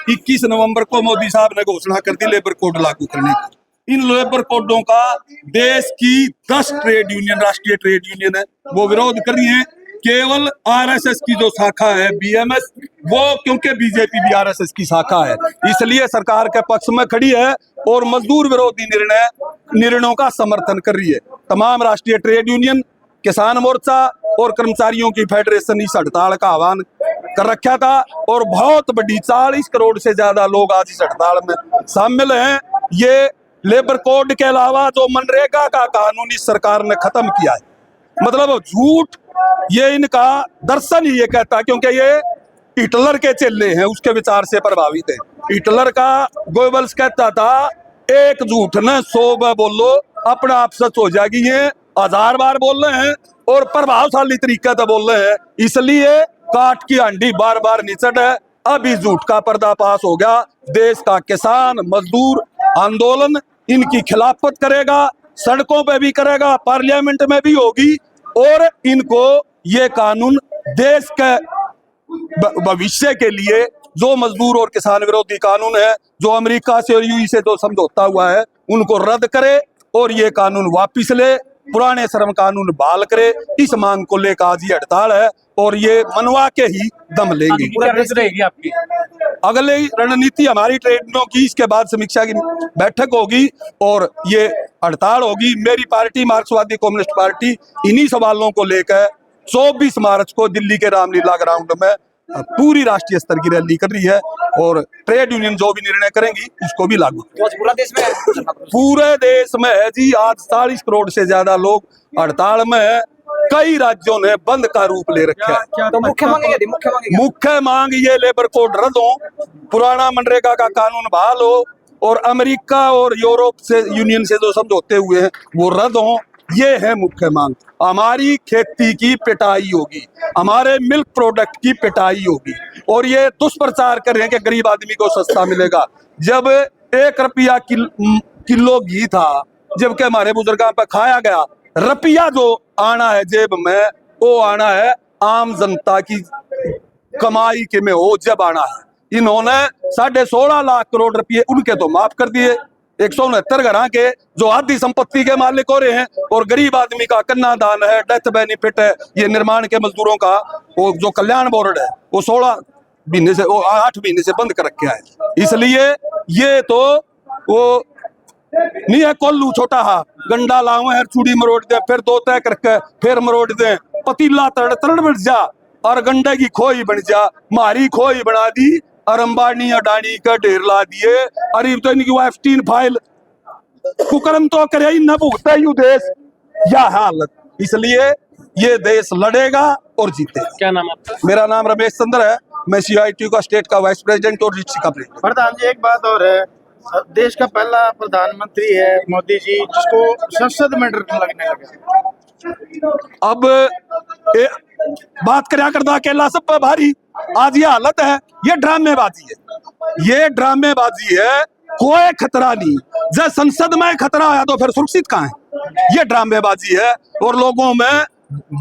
21 नवंबर को मोदी साहब ने घोषणा कर दी लेबर कोड लागू करने की। इन लेबर कोडों का देश की 10 ट्रेड यूनियन, राष्ट्रीय ट्रेड यूनियन है, वो विरोध कर रही है। केवल आरएसएस की जो शाखा है बीएमएस, वो क्योंकि बीजेपी भी आरएसएस की शाखा है, इसलिए सरकार के पक्ष में खड़ी है और मजदूर विरोधी निर्णयों का समर्थन कर रही है। तमाम राष्ट्रीय ट्रेड यूनियन, किसान मोर्चा और कर्मचारियों की फेडरेशन इस हड़ताल का आह्वान कर रखा था और बहुत बड़ी 40 करोड़ से ज्यादा लोग आज इस हड़ताल में शामिल हैं। ये लेबर कोड के अलावा जो मनरेगा का कानून इस सरकार ने खत्म किया है, मतलब झूठ, ये इनका दर्शन ही ये कहता है, क्योंकि ये हिटलर के चेले हैं, उसके विचार से प्रभावित है। हिटलर का गोएबल्स कहता था एक झूठ न 100 बार बोलो अपना आप सच हो जाएगी, ये 1000 बार बोल रहे हैं और प्रभावशाली तरीके से बोल रहे हैं, इसलिए काट की हांडी बार बार निचट है। अब इस झूठ का पर्दाफाश हो गया। देश का किसान मजदूर आंदोलन इनकी खिलाफत करेगा, सड़कों पे भी करेगा, पार्लियामेंट में भी होगी और इनको ये कानून देश के भविष्य के लिए जो मजदूर और किसान विरोधी कानून है, जो अमेरिका से और यूएई से जो समझौता हुआ है, उनको रद्द करे और ये कानून वापिस ले, पुराने श्रम कानून बहाल करे। इस मांग को लेकर आज ये हड़ताल है और ये मनवा के ही दम लेंगे। रहेगी आपकी अगले रणनीति हमारी ट्रेडों की, इसके बाद समीक्षा की बैठक होगी और ये हड़ताल होगी। मेरी पार्टी मार्क्सवादी कम्युनिस्ट पार्टी इन्हीं सवालों को लेकर 24 मार्च को दिल्ली के रामलीला ग्राउंड में पूरी राष्ट्रीय स्तर की रैली कर रही है और ट्रेड यूनियन जो भी निर्णय करेंगी उसको भी लागू। पूरा देश में, पूरे देश में है जी, आज 40 करोड़ से ज्यादा लोग हड़ताल में है। कई राज्यों ने बंद का रूप ले रखा है। तो मुख्य मांग ये लेबर कोड रद्द हो, पुराना मनरेगा का कानून बहाल हो और अमेरिका और यूरोप से यूनियन से जो समझौते हुए हैं वो रद्द हो। ये है मुख्य मांग। हमारी खेती की पिटाई होगी, हमारे मिल्क प्रोडक्ट की पिटाई होगी और ये दुष्प्रचार कर रहे हैं कि गरीब आदमी को सस्ता मिलेगा। जब 1 रुपया किलो घी था, जबकि हमारे बुजुर्गों पर खाया गया, रुपया जो आना है जेब में वो आना है आम जनता की कमाई के में हो जब आना है। इन्होंने 16.5 लाख करोड़ रुपये उनके तो माफ कर दिए, 169 घर के जो आधी संपत्ति के मालिक हो रहे हैं और गरीब आदमी का कन्यादान है, डेथ बेनिफिट है, ये निर्माण के मजदूरों का वो जो कल्याण बोर्ड है वो 16 महीने से, वो 8 महीने से बंद कर रखा है। इसलिए ये तो वो नहीं है कोल्लू छोटा हा गंडा लाओ हर चूड़ी मरोड़ दे, फिर 2 तय करके फिर मरोड़ दे, पतीला तड़ बन जा और गंडे की खोई बन जा। मारी खोई बना दी और अंबानी अडानी का ढेर ला दिए। अरे तो इनकी वो Epstein फाइल कुकर्म तो करे ही न भुगता यू देश, या हालत। इसलिए ये देश लड़ेगा और जीतेगा। क्या नाम आपका? मेरा नाम रमेश चंद्र है, मैं CITU का स्टेट का वाइस प्रेसिडेंट और डिस्ट्रिक्ट का प्रेसिडेंट। प्रधान जी, एक बात और है, देश का पहला प्रधानमंत्री है मोदी जी, जिसको संसद में डर लगने लगा। अब बात करया करदा अकेला सब पे भारी, आज ये हालत है, ये ड्रामेबाजी है, ये ड्रामेबाजी है। कोई खतरा नहीं, जब संसद में खतरा आया तो फिर सुरक्षित कहाँ है? ये ड्रामेबाजी है और लोगों में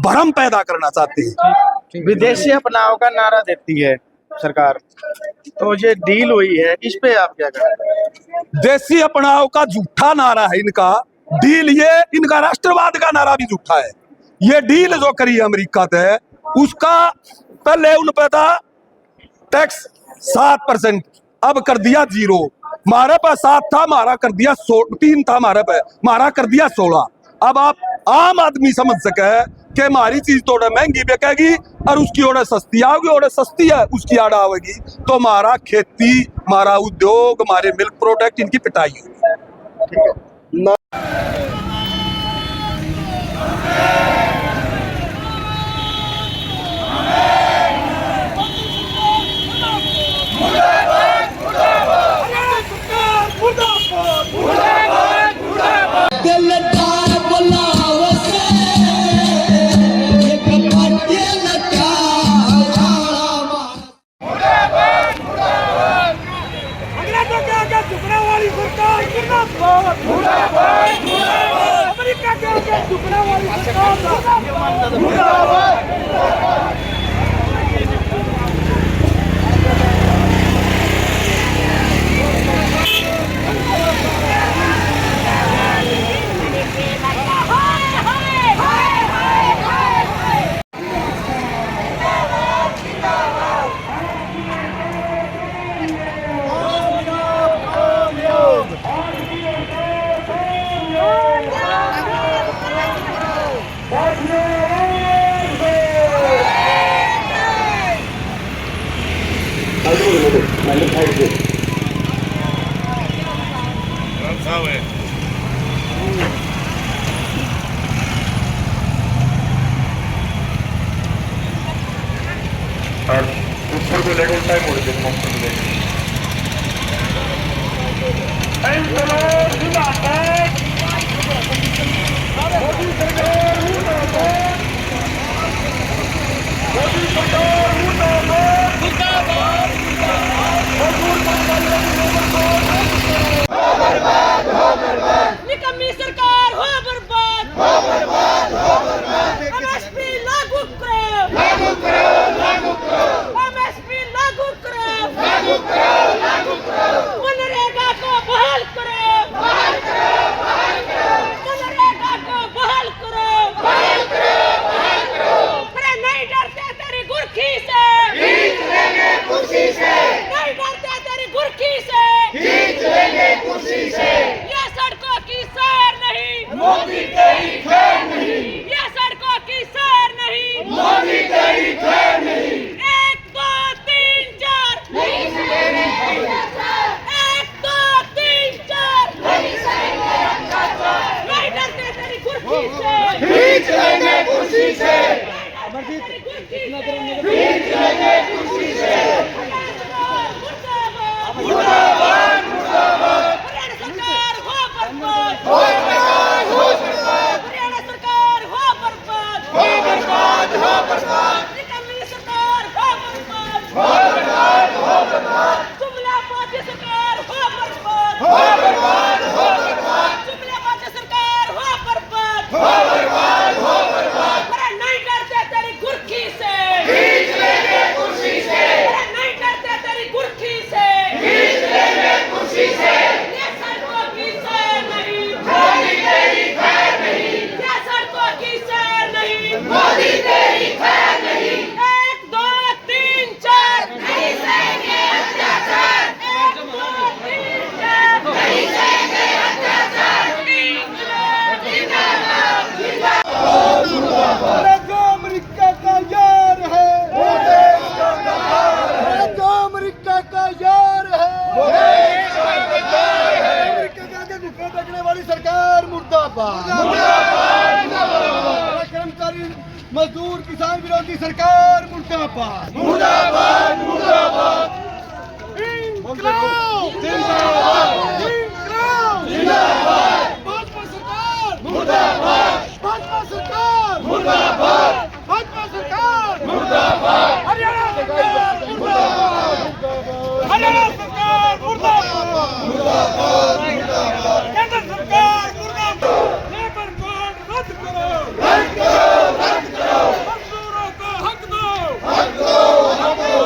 भ्रम पैदा करना चाहते हैं। विदेशी अपनाओ का नारा देती है सरकार, तो ये डील हुई है, इस पे आप क्या कहें? देशी अपनाओ का झूठा नारा है इनका, डील ये इनका राष्ट्रवाद का नारा भी झूठा है। ये डील जो करी अमेरिका से, उसका पहले उन पे था टैक्स 7%, अब कर दिया 0। हमारे पास 7 था, हमारा कर दिया 3 था, हमारा कर दिया 16। अब आप आम आदमी समझ सके कि हमारी चीज थोड़ा महंगी बिकेगी और उसकी ओर सस्ती आओगी, और सस्ती है उसकी आड़ आवेगी, तो हमारा खेती, हमारा उद्योग, हमारे मिल्क प्रोडक्ट इनकी पिटाई होगी। अमेरिका के आगे झुकने वाली सरकार और ऊपर को लेकर उल्टा ही मोड़ दे मौके पे लेके निकम्मी सरकार हो बर्बाद, हो बर्बाद, हो बर्बाद। एमएसपी लागू करो, लागू करो, लागू करो। एमएसपी लागू करो, लागू करो, लागू करो। मनरेगा को बहाल करो, बहाल करो, बहाल करो। मनरेगा को बहाल करो, बहाल करो, बहाल करो। अरे नहीं डरते तेरी गुरखी से, खींच लेंगे कुर्सी से। नहीं डरते तेरी गुरखी से, खींच लेंगे कुर्सी से। ये सड़कों की सैर नहीं, मोदी तेरी खैर नहीं। ये सड़कों की सैर नहीं, मोदी तेरी खैर नहीं। 1 2 3 4 नहीं सहेंगे अत्याचार। 1 2 3 4 नहीं सहेंगे अत्याचार। नहीं डरते तेरी कुर्सी से, खींच लेंगे कुर्सी से। खींच लेंगे कुर्सी से। मुर्दाबाद, मुर्दाबाद, मुर्दाबाद। हरियाणा सरकार हो बर्बाद, हो बर्बाद, हो बर्बाद। हरियाणा सरकार हो बर्बाद, हो बर्बाद, हो बर्बाद। निकम्मी सरकार हो बर्बाद, हो बर्बाद, हो बर्बाद। जुमलाबाजी सरकार हो बर्बाद, हो बर्बाद, हो बर्बाद। जुमलाबाजी सरकार हो बर्बाद, हो बर्बाद, हो बर्बाद। अरे नहीं डरते तेरी गुरखी से, खींच लेंगे कुर्सी से। अरे नहीं डरते तेरी गुरखी से, खींच लेंगे कुर्सी से। ये सड़कों की सैर नहीं, मोदी तेरी खैर नहीं। ये सड़कों की सैर नहीं, मोदी तेरी खैर नहीं। 1 2 3 4 नहीं सहेंगे अत्याचार। 1 2 3 4 नहीं सहेंगे अत्याचार। इंक्लाब जिंदाबाद, जिंदाबाद। अरे जो अमेरिका का यार है, वो देश का गद्दार है। अरे जो अमेरिका का यार है, वो देश का गद्दार है। अमेरिका के आगे घुटने टेकने वाली सरकार मुर्दाबाद, मुर्दाबाद, मुर्दाबाद। अरे कर्मचारी मजदूर किसान विरोधी सरकार मुर्दाबाद, मुर्दाबाद, मुर्दाबाद। इंकलाब जिंदाबाद, इंकलाब जिंदाबाद। भाजपा सरकार मुर्दाबाद, भाजपा सरकार मुर्दाबाद, भाजपा सरकार मुर्दाबाद। हरियाणा सरकार मुर्दाबाद, हरियाणा सरकार मुर्दाबाद, मुर्दाबाद, मुर्दाबाद। केंद्र सरकार मुर्दाबाद। लेबर कोड रद्द करो, रद्द करो, रद्द करो। मजदूरों को हक दो, हक दो, हक दो।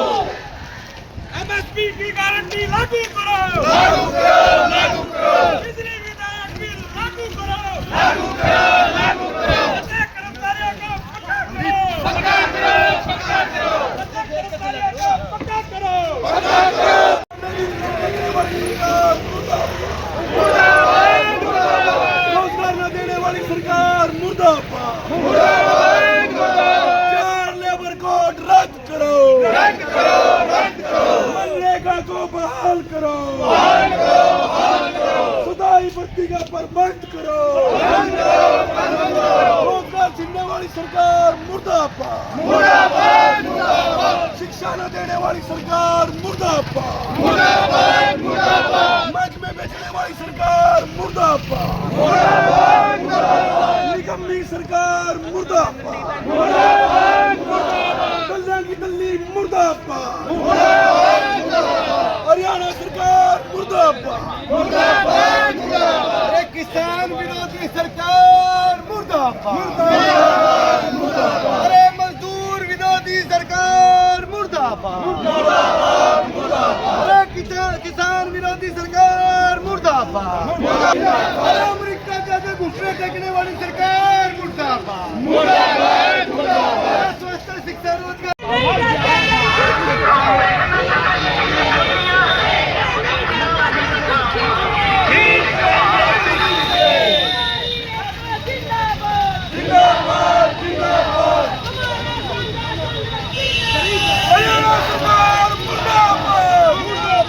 एमएसपी की गारंटी लागू करो, लागू करो, लागू करो। बिजली विधेयक भी लागू करो, लागू करो, लागू करो। ऐसे कर्मचारियों को पक्का करो, पक्का करो, पक्का करो। ऐसे कर्मचारियों को पक्का करो, पक्का करो। मुर्दाबाद, मुर्दाबाद। रोजगार न देने वाली सरकार मुर्दाबाद, मुर्दाबाद, मुर्दाबाद। 4 लेबर कोड रद्द करो, रद्द करो, रद्द करो। मनरेगा को बहाल करो, बहाल करो, बहाल करो। सुधाई भर्ती का प्रबंध करो, बंद करो, बंद करो। रोजगार छीनने वाली सरकार मुर्दाबाद, मुर्दाबाद, मुर्दाबाद। शिक्षा न देने वाली सरकार मुर्दाबाद, मुर्दाबाद, मुर्दाबाद। मद में बेचने वाली सरकार मुर्दाबाद, मुर्दाबाद, मुर्दाबाद। निकम्मी सरकार मुर्दाबाद, मुर्दाबाद, मुर्दाबाद। दल्ला की दल्ली मुर्दाबाद, मुर्दाबाद, मुर्दाबाद। हरियाणा सरकार मुर्दाबाद, मुर्दाबाद, मुर्दाबाद। अरे किसान विरोधी सरकार मुर्दाबाद, मुर्दाबाद, मुर्दाबाद। अरे मजदूर विरोधी सरकार मुर्दाबाद, मुर्दाबाद, मुर्दाबाद। अरे किसान विरोधी सरकार मुर्दाबाद, मुर्दाबाद। अरे अमेरिका के आगे घुटने टेकने वाली सरकार मुर्दाबाद, मुर्दाबाद, मुर्दाबाद। स्वास्थ्य शिक्षा रोजगार जिंदाबाद, जिंदाबाद। हरियाणा सरकार मुर्दाबाद, मुर्दाबाद।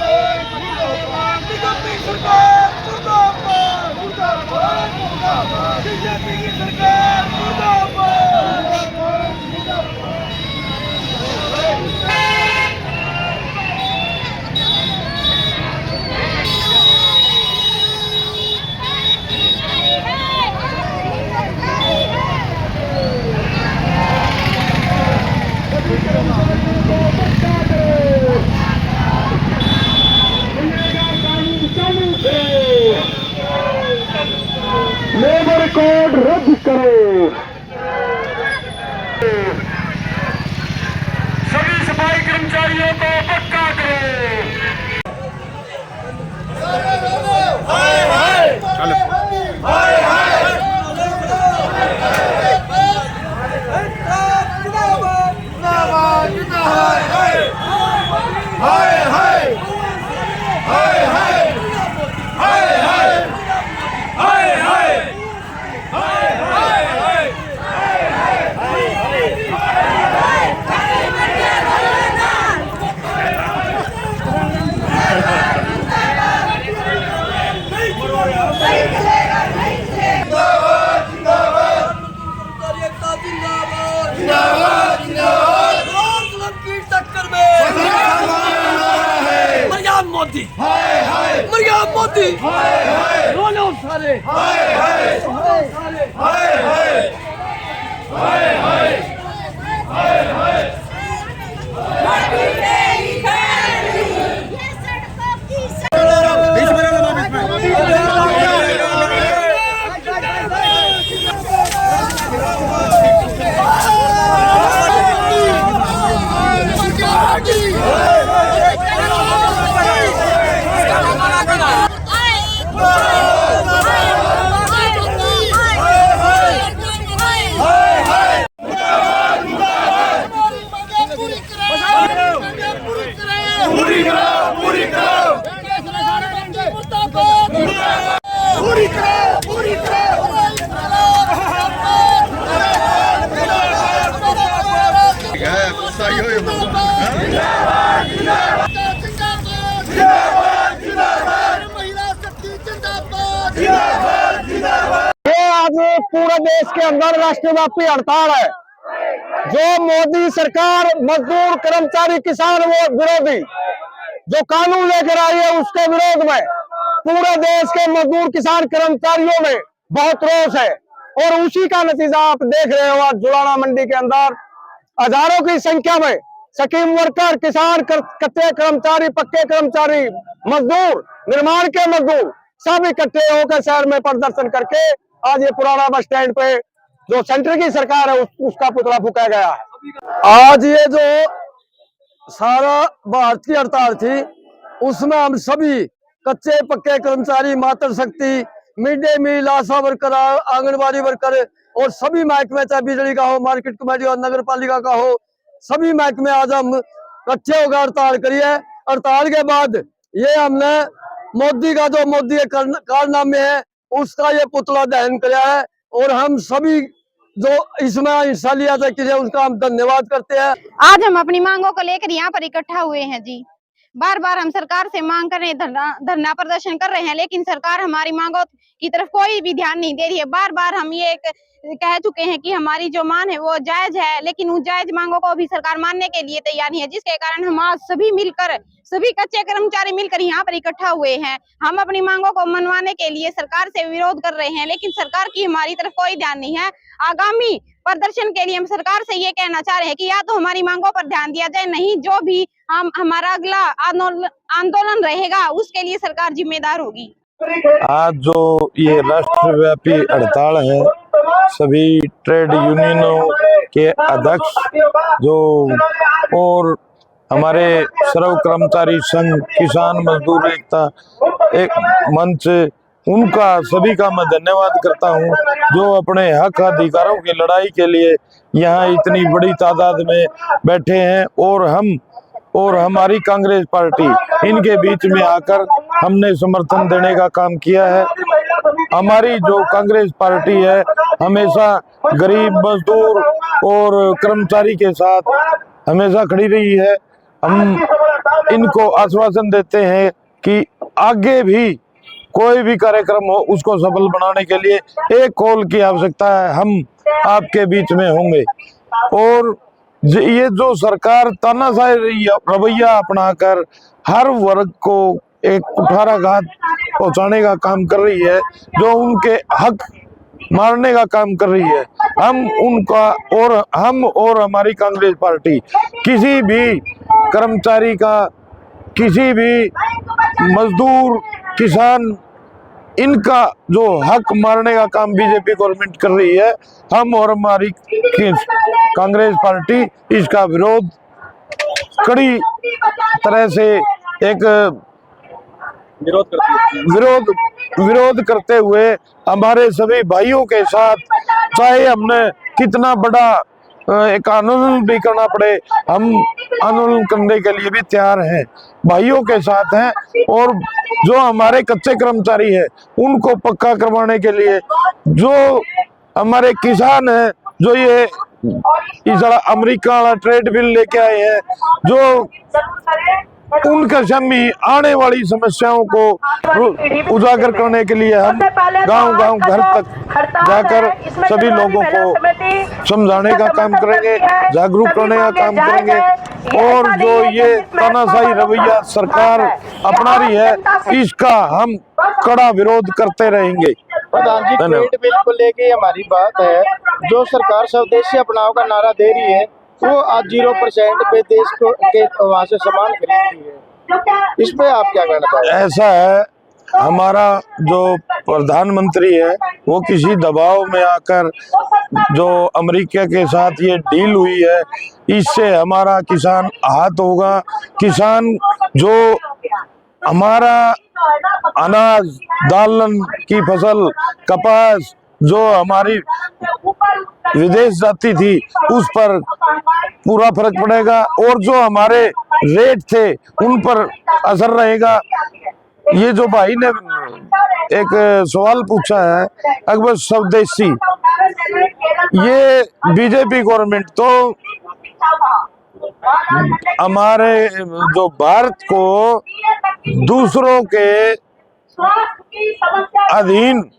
मोदी मर गया मोदी रोलो सारे ये आज पूरे देश के अंदर राष्ट्रव्यापी हड़ताल है। जो मोदी सरकार मजदूर कर्मचारी किसान विरोधी जो कानून लेकर आई है उसके विरोध में पूरे देश के मजदूर किसान कर्मचारियों में बहुत रोष है और उसी का नतीजा आप देख रहे हो। आज जुलाना मंडी के अंदर हजारों की संख्या में स्कीम वर्कर किसान कच्चे कर्मचारी पक्के कर्मचारी मजदूर निर्माण के मजदूर सब इकट्ठे होकर शहर में प्रदर्शन करके आज ये पुराना बस स्टैंड पे जो सेंटर की सरकार है उसका पुतला फूका गया है। आज ये जो सारा भारत की हड़ताल थी उसमें हम सभी कच्चे पक्के कर्मचारी मातृशक्ति मिड डे मील आशा वर्कर आंगनबाड़ी वर्कर और सभी महकमे चाहे बिजली का हो मार्केट कमेटी और नगर पालिका का हो सभी महकमे आज हम इकट्ठे होकर हड़ताल करी है। हड़ताल के बाद ये हमने मोदी का जो मोदी के कारनामे है उसका ये पुतला दहन किया है और हम सभी जो इसमें हिस्सा लिया था कि उसका हम धन्यवाद करते हैं। आज हम अपनी मांगों को लेकर यहाँ पर इकट्ठा हुए हैं जी। बार बार हम सरकार से मांग कर रहे हैं, धरना प्रदर्शन कर रहे हैं, लेकिन सरकार हमारी मांगों की तरफ कोई भी ध्यान नहीं दे रही है। बार बार हम ये कह चुके हैं कि हमारी जो मांग है वो जायज है, लेकिन उन जायज मांगों को भी सरकार मानने के लिए तैयार नहीं है, जिसके कारण हम आज सभी कच्चे कर्मचारी मिलकर यहाँ पर इकट्ठा हुए हैं। हम अपनी मांगों को मनवाने के लिए सरकार से विरोध कर रहे हैं, लेकिन सरकार की हमारी तरफ कोई ध्यान नहीं है। आगामी प्रदर्शन के लिए हम सरकार से ये कहना चाह रहे हैं कि या तो हमारी मांगों पर ध्यान दिया जाए, नहीं जो भी हमारा अगला आंदोलन रहेगा उसके लिए सरकार जिम्मेदार होगी। आज जो ये राष्ट्रव्यापी हड़ताल है सभी ट्रेड यूनियनों के अध्यक्ष जो और हमारे सर्व कर्मचारी संघ किसान मजदूर एकता एक मंच उनका सभी का मैं धन्यवाद करता हूं जो अपने हक अधिकारों की लड़ाई के लिए यहाँ इतनी बड़ी तादाद में बैठे हैं और हमारी कांग्रेस पार्टी इनके बीच में आकर हमने समर्थन देने का काम किया है। हमारी जो कांग्रेस पार्टी है हमेशा गरीब मजदूर और कर्मचारी के साथ हमेशा खड़ी रही है। हम इनको आश्वासन देते हैं कि आगे भी कोई भी कार्यक्रम हो उसको सफल बनाने के लिए एक कॉल की आवश्यकता है, हम आपके बीच में होंगे। और ये जो सरकार तानाशाही रवैया अपनाकर हर वर्ग को एक कुठाराघात पहुंचाने का काम कर रही है, जो उनके हक मारने का काम कर रही है, हम और हमारी कांग्रेस पार्टी किसी भी कर्मचारी का किसी भी मजदूर किसान इनका जो हक मारने का काम बीजेपी गवर्नमेंट कर रही है, हम और हमारी कांग्रेस पार्टी इसका विरोध कड़ी तरह से एक विरोध करते हुए हमारे सभी भाइयों के साथ, चाहे हमने कितना बड़ा एक आंदोलन भी करना पड़े, हम आंदोलन करने के लिए भी तैयार हैं, भाइयों के साथ हैं। और जो हमारे कच्चे कर्मचारी हैं उनको पक्का करवाने के लिए जो हमारे किसान हैं, जो ये इस अमेरिका वाला ट्रेड बिल लेके आए हैं, जो उनके सामने आने वाली समस्याओं को उजागर करने के लिए हम गांव-गांव घर तक जाकर सभी लोगों को समझाने का काम करेंगे, जागरूक करने का काम करेंगे। और जो ये तानाशाही रवैया सरकार अपना रही है, इसका हम कड़ा विरोध करते रहेंगे। प्रधान जी, ट्रेड बिल को लेके हमारी बात है, जो सरकार स्वदेशी अपनाओ का नारा दे रही है, वो आज 0% पे देश को के वहाँ से सामान खरीद रही है, इस पे आप क्या कहना चाहेंगे? ऐसा है, हमारा जो प्रधानमंत्री है वो किसी दबाव में आकर जो अमेरिका के साथ ये डील हुई है, इससे हमारा किसान आहत होगा। किसान जो हमारा अनाज, दालन की फसल, कपास जो हमारी विदेश जाती थी, उस पर पूरा फर्क पड़ेगा और जो हमारे रेट थे उन पर असर रहेगा। ये जो भाई ने एक सवाल पूछा है अकबर स्वदेशी, ये बीजेपी गवर्नमेंट तो हमारे जो भारत को दूसरों के अधीन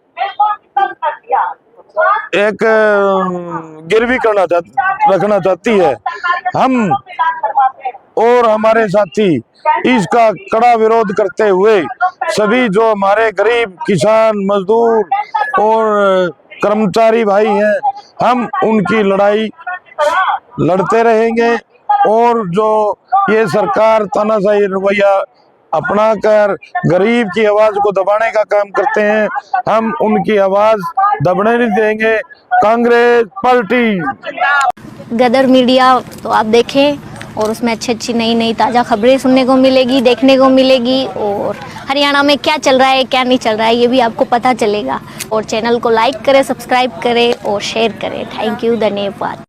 एक गिरवी रखना चाहती है। हम और हमारे साथी इसका कड़ा विरोध करते हुए सभी जो हमारे गरीब किसान, मजदूर और कर्मचारी भाई हैं, हम उनकी लड़ाई लड़ते रहेंगे। और जो ये सरकार तानाशाही रवैया अपनाकर गरीब की आवाज को दबाने का काम करते हैं, हम उनकी आवाज दबने नहीं देंगे। कांग्रेस पार्टी। गदर मीडिया तो आप देखें और उसमें अच्छी नई नई ताज़ा खबरें सुनने को मिलेगी, देखने को मिलेगी, और हरियाणा में क्या चल रहा है क्या नहीं चल रहा है ये भी आपको पता चलेगा। और चैनल को लाइक करें, सब्सक्राइब करें और शेयर करें। थैंक यू, धन्यवाद।